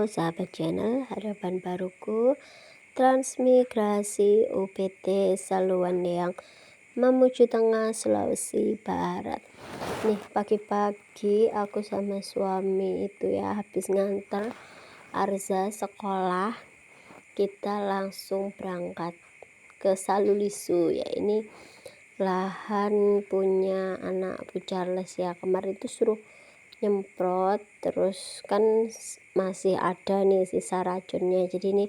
sahabat channel Harapan Baruku, transmigrasi UPT Saluan yang menuju tengah Sulawesi Barat. Nih pagi-pagi aku sama suami itu ya habis nganter Arza sekolah, kita langsung berangkat ke Salulisu ya. Ini lahan punya anak Bu Charles ya, kemarin itu suruh nyemprot, terus kan masih ada nih sisa racunnya, jadi nih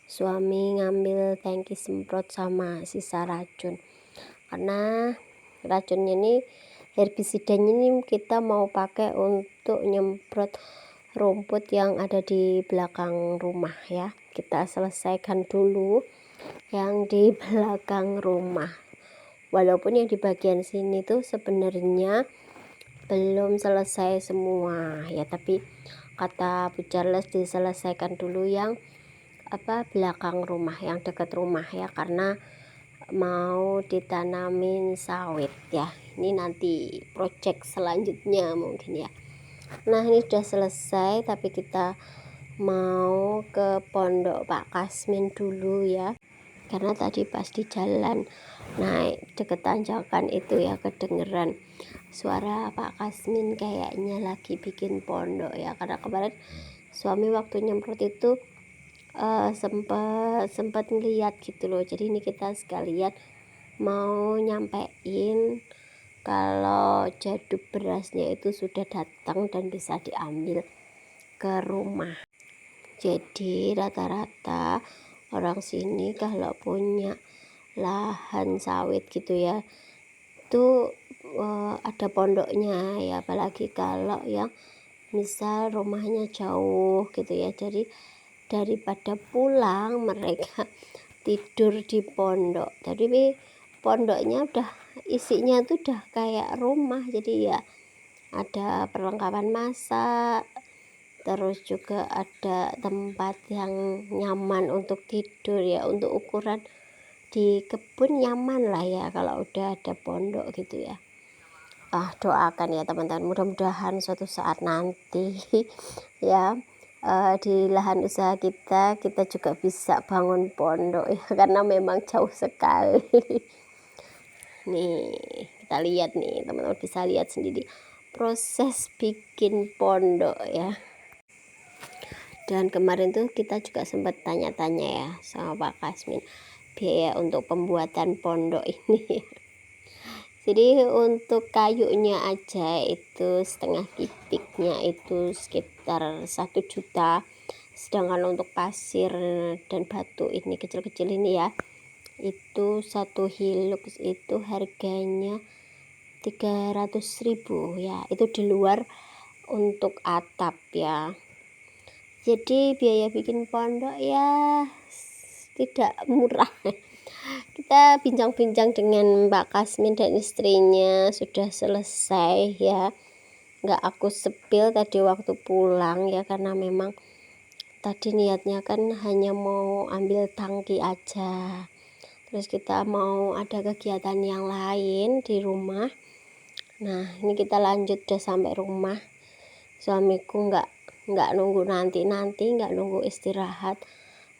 suami ngambil tangki semprot sama sisa racun, karena racunnya nih herbisidanya ini kita mau pakai untuk nyemprot rumput yang ada di belakang rumah ya. Kita selesaikan dulu yang di belakang rumah, walaupun yang di bagian sini tuh sebenarnya belum selesai semua ya, tapi kata Bu Charles diselesaikan dulu yang belakang rumah, yang dekat rumah ya, karena mau ditanamin sawit ya. Ini nanti project selanjutnya mungkin ya. Nah ini sudah selesai, tapi kita mau ke pondok Pak Kasmin dulu ya, karena tadi pas di jalan naik deket tanjakan itu ya kedengeran suara Pak Kasmin kayaknya lagi bikin pondok ya, karena kemarin suami waktu nyemprot itu sempat ngeliat gitu loh. Jadi ini kita sekalian mau nyampein kalau jaduk berasnya itu sudah datang dan bisa diambil ke rumah. Jadi rata-rata orang sini kalau punya lahan sawit gitu ya, itu ada pondoknya ya, apalagi kalau yang misal rumahnya jauh gitu ya. Jadi daripada pulang mereka tidur di pondok, jadi pondoknya udah isinya tuh udah kayak rumah, jadi ya ada perlengkapan masak, terus juga ada tempat yang nyaman untuk tidur ya, untuk ukuran di kebun nyaman lah ya kalau udah ada pondok gitu ya. Doakan ya teman-teman, mudah-mudahan suatu saat nanti ya di lahan usaha kita juga bisa bangun pondok ya, karena memang jauh sekali. Nih kita lihat nih teman-teman, bisa lihat sendiri proses bikin pondok ya. Dan kemarin tuh kita juga sempat tanya-tanya ya sama Pak Kasmin biaya untuk pembuatan pondok ini. Jadi untuk kayunya aja itu setengah kubiknya itu sekitar 1 juta, sedangkan untuk pasir dan batu ini kecil-kecil ini ya, itu 1 hilux itu harganya 300.000 ya, itu di luar untuk atap ya. Jadi biaya bikin pondok ya tidak murah. Kita bincang-bincang dengan Mbak Kasmin dan istrinya sudah selesai ya, nggak aku sepil tadi waktu pulang ya, karena memang tadi niatnya kan hanya mau ambil tangki aja, terus kita mau ada kegiatan yang lain di rumah. Nah ini kita lanjut udah sampai rumah, suamiku nggak nunggu nanti nggak nunggu istirahat,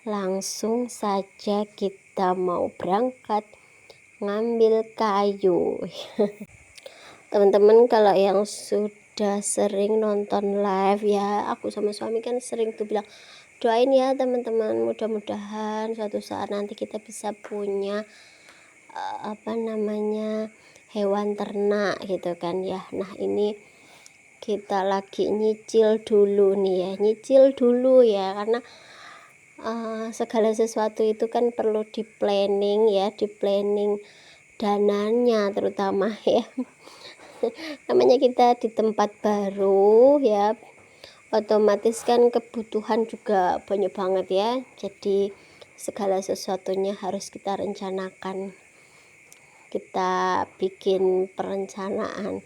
langsung saja kita mau berangkat ngambil kayu. Teman-teman kalau yang sudah sering nonton live ya, aku sama suami kan sering tuh bilang doain ya teman-teman, mudah-mudahan suatu saat nanti kita bisa punya hewan ternak gitu kan ya. Nah ini kita lagi nyicil dulu nih ya, nyicil dulu ya, karena segala sesuatu itu kan perlu di planning ya, di planning dananya terutama ya. Namanya kita di tempat baru ya, otomatis kan kebutuhan juga banyak banget ya, jadi segala sesuatunya harus kita rencanakan, kita bikin perencanaan.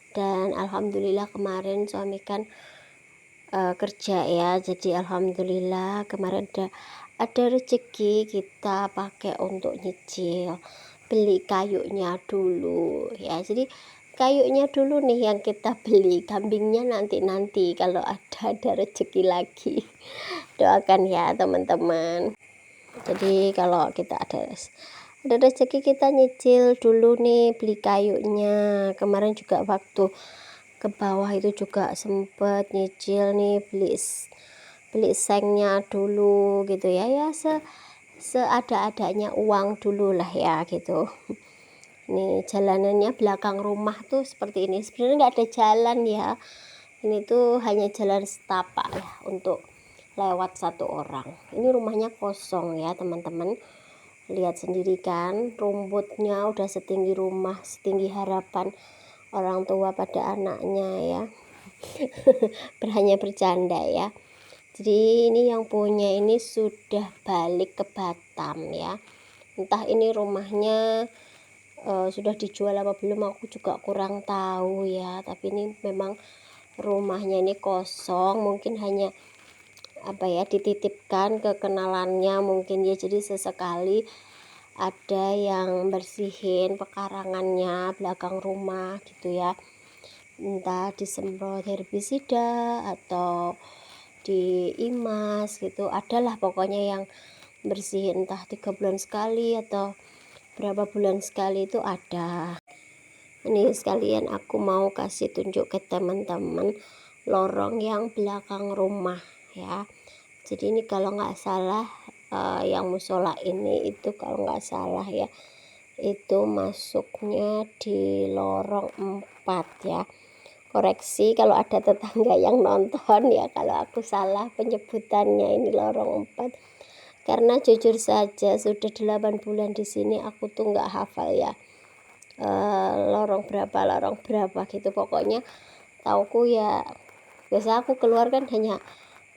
Dan alhamdulillah kemarin suami kan kerja ya, jadi alhamdulillah kemarin ada rezeki, kita pakai untuk nyicil, beli kayunya dulu ya. Jadi kayunya dulu nih yang kita beli, kambingnya nanti kalau ada rezeki lagi. Doakan ya teman-teman. Jadi kalau kita ada rezeki, kita nyicil dulu nih beli kayunya. Kemarin juga waktu ke bawah itu juga sempet nyicil nih beli sengnya dulu gitu ya, seada-adanya uang dulu lah ya gitu. Nih jalanannya belakang rumah tuh seperti ini, sebenarnya nggak ada jalan ya, ini tuh hanya jalan setapak ya untuk lewat satu orang. Ini rumahnya kosong ya teman-teman, lihat sendiri kan, rumputnya udah setinggi rumah, setinggi harapan orang tua pada anaknya ya. Hanya bercanda ya. Jadi ini yang punya ini sudah balik ke Batam ya, entah ini rumahnya sudah dijual apa belum, aku juga kurang tahu ya. Tapi ini memang rumahnya ini kosong, mungkin hanya dititipkan ke kenalannya mungkin ya. Jadi sesekali ada yang bersihin pekarangannya belakang rumah gitu ya, entah disemprot herbisida atau diimas gitu, adalah pokoknya yang bersihin, entah 3 bulan sekali atau berapa bulan sekali itu ada. Ini sekalian aku mau kasih tunjuk ke teman-teman lorong yang belakang rumah ya. Jadi ini kalau nggak salah yang musola ini itu kalau nggak salah ya, itu masuknya di lorong 4 ya. Koreksi kalau ada tetangga yang nonton ya kalau aku salah penyebutannya, ini lorong 4. Karena jujur saja sudah 8 bulan di sini aku tuh nggak hafal ya lorong berapa gitu. Pokoknya tauku ya biasa aku keluar kan hanya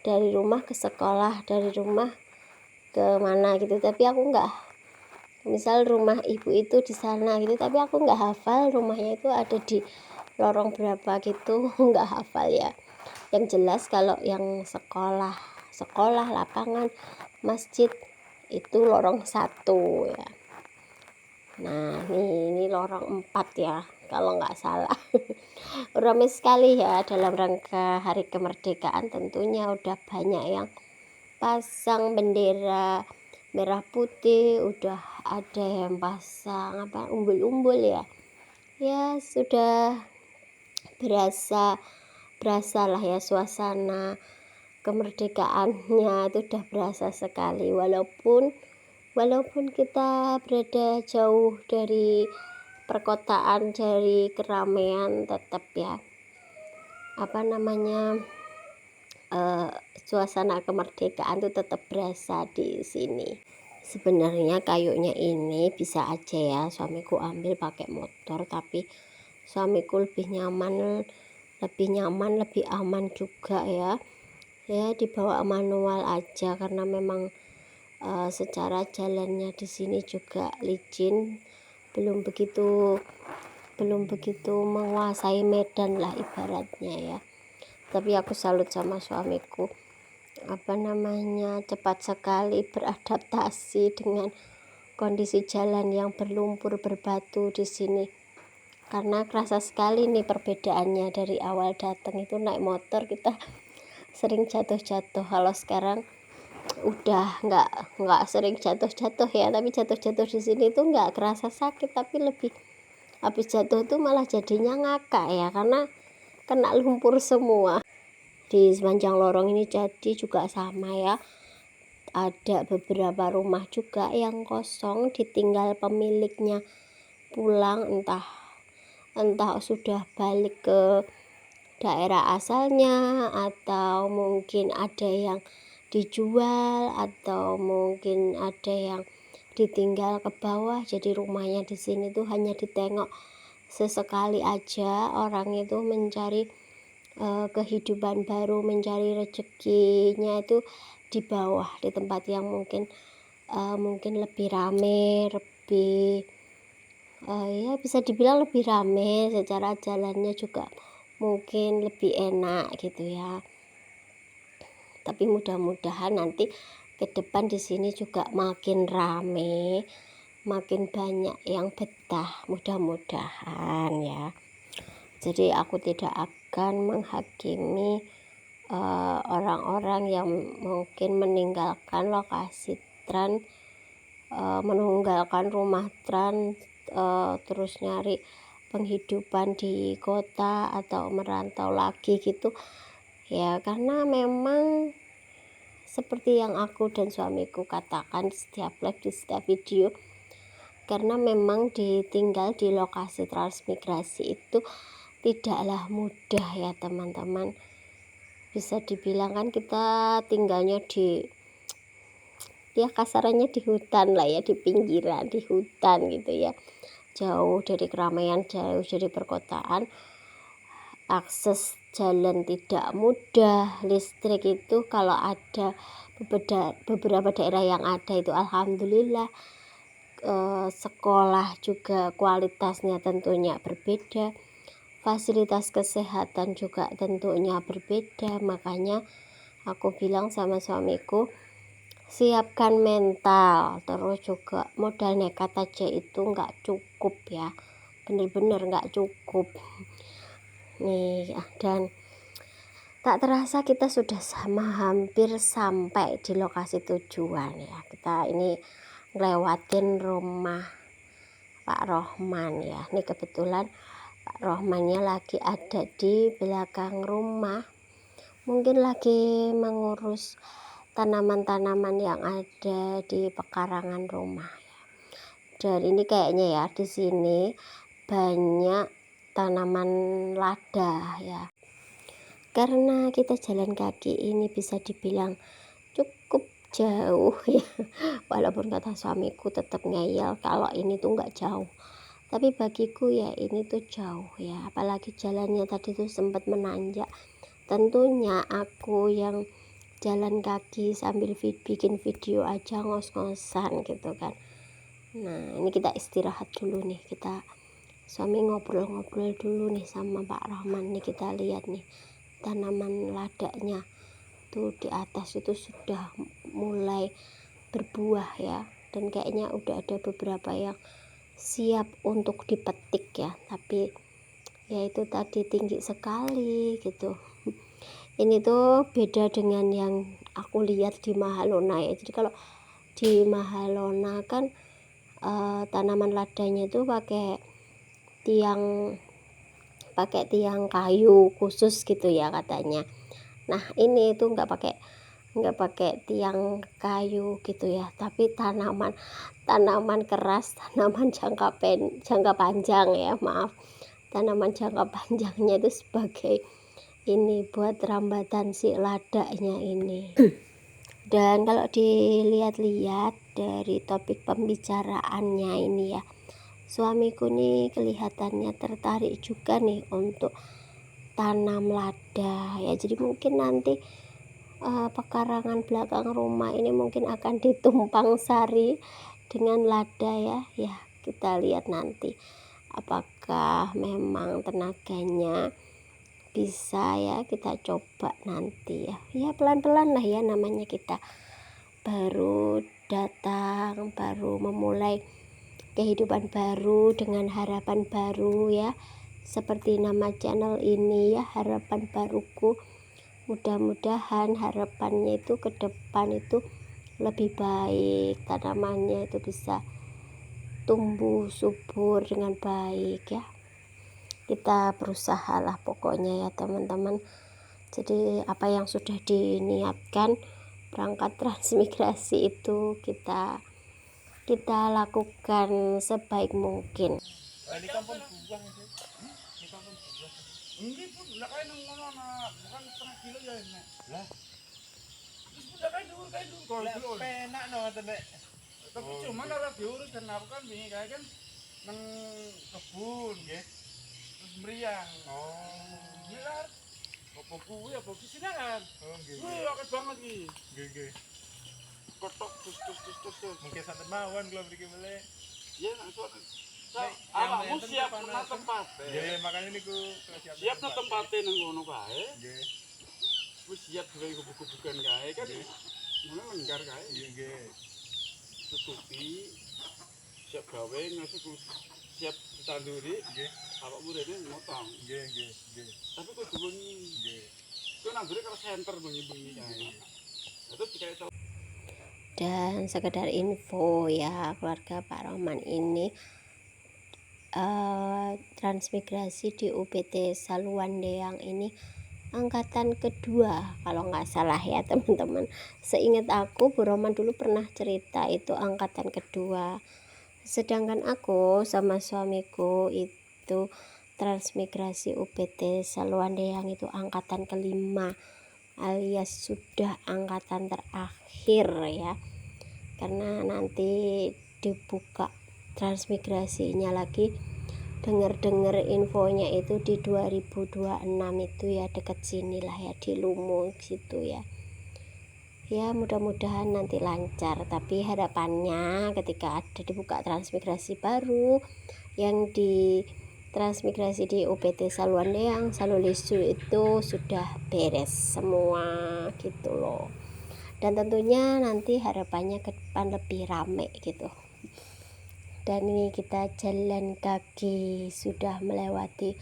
dari rumah ke sekolah, dari rumah ke mana gitu, tapi aku nggak, misal rumah ibu itu di sana gitu, tapi aku nggak hafal rumahnya itu ada di lorong berapa gitu. Nggak hafal ya. Yang jelas kalau yang sekolah, lapangan, masjid itu lorong 1 ya. Nah ini lorong 4 ya kalau nggak salah. Ramai sekali ya dalam rangka hari kemerdekaan, tentunya udah banyak yang pasang bendera merah putih, udah ada yang pasang umbul-umbul ya. Ya sudah berasa lah ya suasana kemerdekaannya, itu udah berasa sekali. Walaupun kita berada jauh dari perkotaan, dari keramaian, tetap ya suasana kemerdekaan itu tetap berasa di sini. Sebenarnya kayunya ini bisa aja ya suamiku ambil pakai motor, tapi suamiku lebih nyaman, lebih aman juga ya dibawa manual aja, karena memang secara jalannya di sini juga licin, belum begitu menguasai medan lah ibaratnya ya. Tapi aku salut sama suamiku, cepat sekali beradaptasi dengan kondisi jalan yang berlumpur berbatu di sini. Karena kerasa sekali nih perbedaannya, dari awal datang itu naik motor kita sering jatuh-jatuh. Kalau sekarang udah nggak sering jatuh-jatuh ya, tapi jatuh-jatuh di sini tuh nggak kerasa sakit, tapi lebih habis jatuh tuh malah jadinya ngakak ya, karena kena lumpur semua. Di sepanjang lorong ini jadi juga sama ya, ada beberapa rumah juga yang kosong, ditinggal pemiliknya pulang, entah sudah balik ke daerah asalnya, atau mungkin ada yang dijual, atau mungkin ada yang ditinggal ke bawah. Jadi rumahnya di sini tuh hanya ditengok sesekali aja, orang itu mencari kehidupan baru, mencari rezekinya itu di bawah, di tempat yang mungkin lebih rame, lebih ya bisa dibilang lebih rame, secara jalannya juga mungkin lebih enak gitu ya. Tapi mudah-mudahan nanti ke depan di sini juga makin rame, makin banyak yang betah, mudah-mudahan ya. Jadi aku tidak akan menghakimi orang-orang yang mungkin meninggalkan lokasi tran, meninggalkan rumah tran, terus nyari penghidupan di kota atau merantau lagi gitu ya, karena memang seperti yang aku dan suamiku katakan di setiap live, di setiap video, karena memang ditinggal di lokasi transmigrasi itu tidaklah mudah ya teman-teman. Bisa dibilang kan kita tinggalnya di, ya kasarannya di hutan lah ya, di pinggiran, di hutan gitu ya, jauh dari keramaian, jauh dari perkotaan, akses jalan tidak mudah, listrik itu kalau ada beberapa daerah yang ada itu alhamdulillah, sekolah juga kualitasnya tentunya berbeda, fasilitas kesehatan juga tentunya berbeda. Makanya aku bilang sama suamiku, siapkan mental, terus juga modal nekat aja itu nggak cukup ya, bener-bener nggak cukup nih ya. Dan tak terasa kita sudah hampir sampai di lokasi tujuan ya. Kita ini ngelewatin rumah Pak Rohman ya. Ini kebetulan Pak Rohmannya lagi ada di belakang rumah, mungkin lagi mengurus tanaman-tanaman yang ada di pekarangan rumah ya. Dan ini kayaknya ya di sini banyak tanaman lada ya, karena kita jalan kaki ini bisa dibilang cukup jauh ya, walaupun kata suamiku tetap ngeyel kalau ini tuh nggak jauh, tapi bagiku ya ini tuh jauh ya, apalagi jalannya tadi tuh sempat menanjak. Tentunya aku yang jalan kaki sambil bikin video aja ngos-ngosan gitu kan. Nah ini kita istirahat dulu nih, kita suami ngobrol-ngobrol dulu nih sama Pak Rahman nih. Kita lihat nih tanaman ladanya tuh di atas itu sudah mulai berbuah ya, dan kayaknya udah ada beberapa yang siap untuk dipetik ya, tapi ya itu tadi tinggi sekali gitu. Ini tuh beda dengan yang aku lihat di Mahalona ya. Jadi kalau di Mahalona kan tanaman ladanya itu tiang pakai tiang kayu khusus gitu ya katanya. Nah ini tuh nggak pakai tiang kayu gitu ya, tapi tanaman keras, tanaman jangka panjang ya, maaf, tanaman jangka panjangnya itu sebagai ini buat rambatan si ladanya ini. Dan kalau dilihat-lihat dari topik pembicaraannya ini ya, suamiku nih kelihatannya tertarik juga nih untuk tanam lada ya. Jadi mungkin nanti pekarangan belakang rumah ini mungkin akan ditumpang sari dengan lada ya. Ya kita lihat nanti apakah memang tenaganya bisa ya, kita coba nanti ya. Ya pelan-pelan lah ya, namanya kita baru datang, baru memulai kehidupan baru dengan harapan baru ya, seperti nama channel ini ya, harapan baruku. Mudah-mudahan harapannya itu ke depan itu lebih baik, tanamannya itu bisa tumbuh subur dengan baik ya. Kita berusaha lah pokoknya ya teman-teman. Jadi apa yang sudah diniatkan berangkat transmigrasi itu kita lakukan sebaik mungkin. Ini kan pun buang sih. Ini kan pun buang. Ini pun lah kayak nang ngono bukan setengah kilo ya ini. Lah. Terus udah kayak dulu. Kalau penak no tenek. Tapi cuma ora diurus kan aku kan wingi kae kan nang kebun nggih. Terus meriang. Oh. Gilar. Apa kuwi apa kisinan? Oh nggih. Wih akeh banget iki. Nggih nggih. Kotok tus. Mungkin santen mawon kula mriki mele. Iya nang sono. Awakmu siap nang tempat. Nggih, makane niku siap nang tempate nang ngono kae. Nggih. Wis siap gawe gubuk-gubukan kae kan. Ngono lenggar kae. Nggih, nggih. Tutupi. Siap gawe ngasih siap ditanduri nggih. awakmu rene motong. Nggih. Tapi kudu wengi. Nggih. Kowe nanggure karo senter bengi-bengi kae. Terus dikae Dan sekedar info ya, keluarga Pak Roman ini transmigrasi di UPT Saluandeang ini angkatan kedua kalau nggak salah ya teman-teman. Seingat aku Bu Roman dulu pernah cerita itu angkatan kedua, sedangkan aku sama suamiku itu transmigrasi UPT Saluandeang itu angkatan kelima, alias sudah angkatan terakhir ya, karena nanti dibuka transmigrasinya lagi, dengar-dengar infonya itu di 2026 itu ya, deket sini lah ya, di Lumo situ ya. Ya mudah-mudahan nanti lancar, tapi harapannya ketika ada dibuka transmigrasi baru yang di transmigrasi di UPT Saluandeang, Salulisu itu sudah beres semua gitu loh. Dan tentunya nanti harapannya ke depan lebih rame gitu. Dan ini kita jalan kaki sudah melewati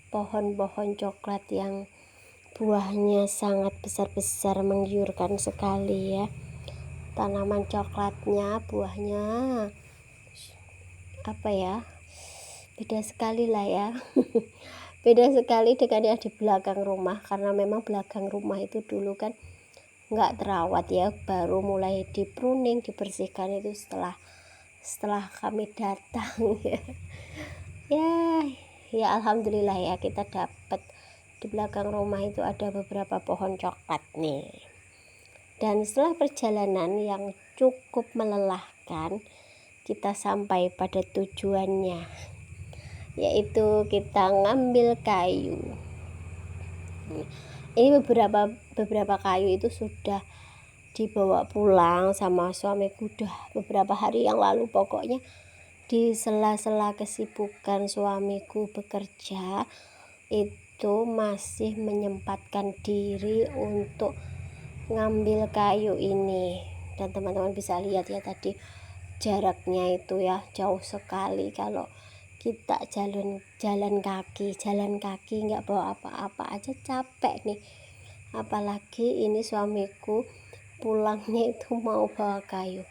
pohon-pohon coklat yang buahnya sangat besar-besar, menggiurkan sekali ya. Tanaman coklatnya, buahnya apa ya, beda sekali lah ya. Beda sekali dengan yang di belakang rumah, karena memang belakang rumah itu dulu kan nggak terawat ya, baru mulai di pruning, dibersihkan itu setelah kami datang ya alhamdulillah ya, kita dapat di belakang rumah itu ada beberapa pohon coklat nih. Dan setelah perjalanan yang cukup melelahkan, kita sampai pada tujuannya, yaitu kita ngambil kayu. Ini beberapa kayu itu sudah dibawa pulang sama suamiku udah beberapa hari yang lalu. Pokoknya di sela-sela kesibukan suamiku bekerja itu masih menyempatkan diri untuk ngambil kayu ini. Dan teman-teman bisa lihat ya tadi jaraknya itu ya, jauh sekali. Kalau kita jalan kaki nggak bawa apa-apa aja capek nih, apalagi ini suamiku pulangnya itu mau bawa kayu.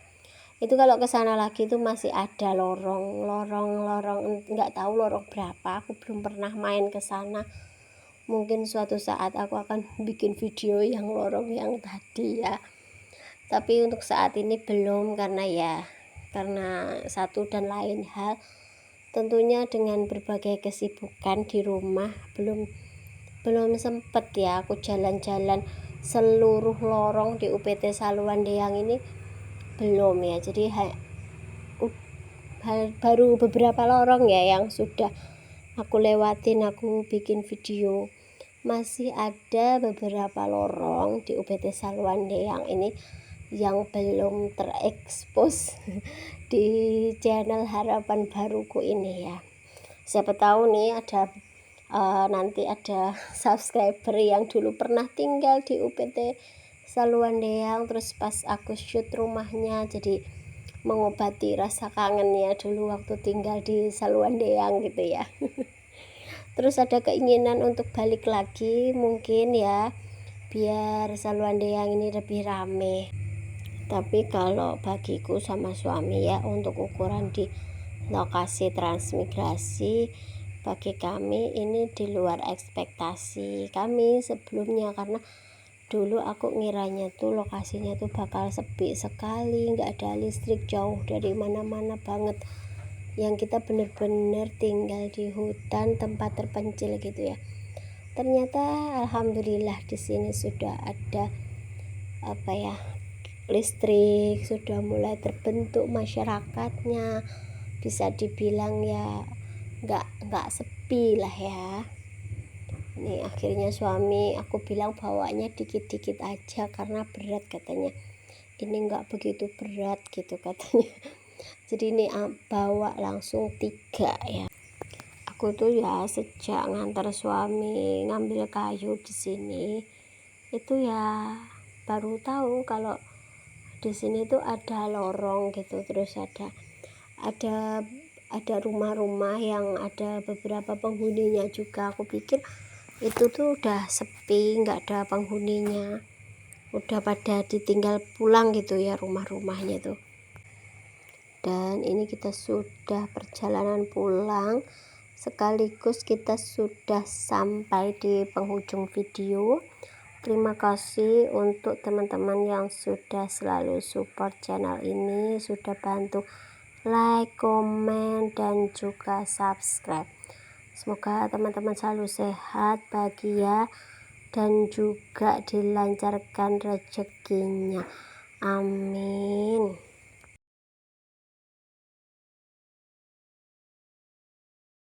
Itu kalau ke sana lagi itu masih ada lorong nggak tahu lorong berapa, aku belum pernah main ke sana. Mungkin suatu saat aku akan bikin video yang lorong yang tadi ya, tapi untuk saat ini belum, karena satu dan lain hal. Tentunya dengan berbagai kesibukan di rumah belum sempet ya aku jalan-jalan seluruh lorong di UPT Saluandeang ini, belum ya. Jadi baru beberapa lorong ya yang sudah aku lewatin, aku bikin video. Masih ada beberapa lorong di UPT Saluandeang ini yang belum terekspos di channel Harapan Baruku ini ya. Siapa tahu nih ada nanti ada subscriber yang dulu pernah tinggal di UPT Saluandeang, terus pas aku shoot rumahnya jadi mengobati rasa kangennya dulu waktu tinggal di Saluandeang gitu ya. Terus ada keinginan untuk balik lagi mungkin ya, biar Saluandeang ini lebih rame. Tapi kalau bagiku sama suami ya, untuk ukuran di lokasi transmigrasi bagi kami ini di luar ekspektasi kami sebelumnya, karena dulu aku ngiranya tuh lokasinya tuh bakal sepi sekali, nggak ada listrik, jauh dari mana-mana banget, yang kita bener-bener tinggal di hutan tempat terpencil gitu ya. Ternyata alhamdulillah di sini sudah ada listrik, sudah mulai terbentuk masyarakatnya, bisa dibilang ya nggak sepi lah ya. Nih akhirnya suami aku bilang bawanya dikit-dikit aja karena berat katanya. Ini nggak begitu berat gitu katanya. Jadi ini bawa langsung 3 ya. Aku tuh ya sejak ngantar suami ngambil kayu di sini itu ya baru tahu kalau di sini tuh ada lorong gitu, terus ada ada rumah-rumah yang ada beberapa penghuninya juga. Aku pikir itu tuh udah sepi, nggak ada penghuninya, udah pada ditinggal pulang gitu ya rumah-rumahnya tuh. Dan ini kita sudah perjalanan pulang, sekaligus kita sudah sampai di penghujung video. Terima kasih untuk teman-teman yang sudah selalu support channel ini, sudah bantu like, komen, dan juga subscribe. Semoga teman-teman selalu sehat, bahagia, dan juga dilancarkan rezekinya. Amin.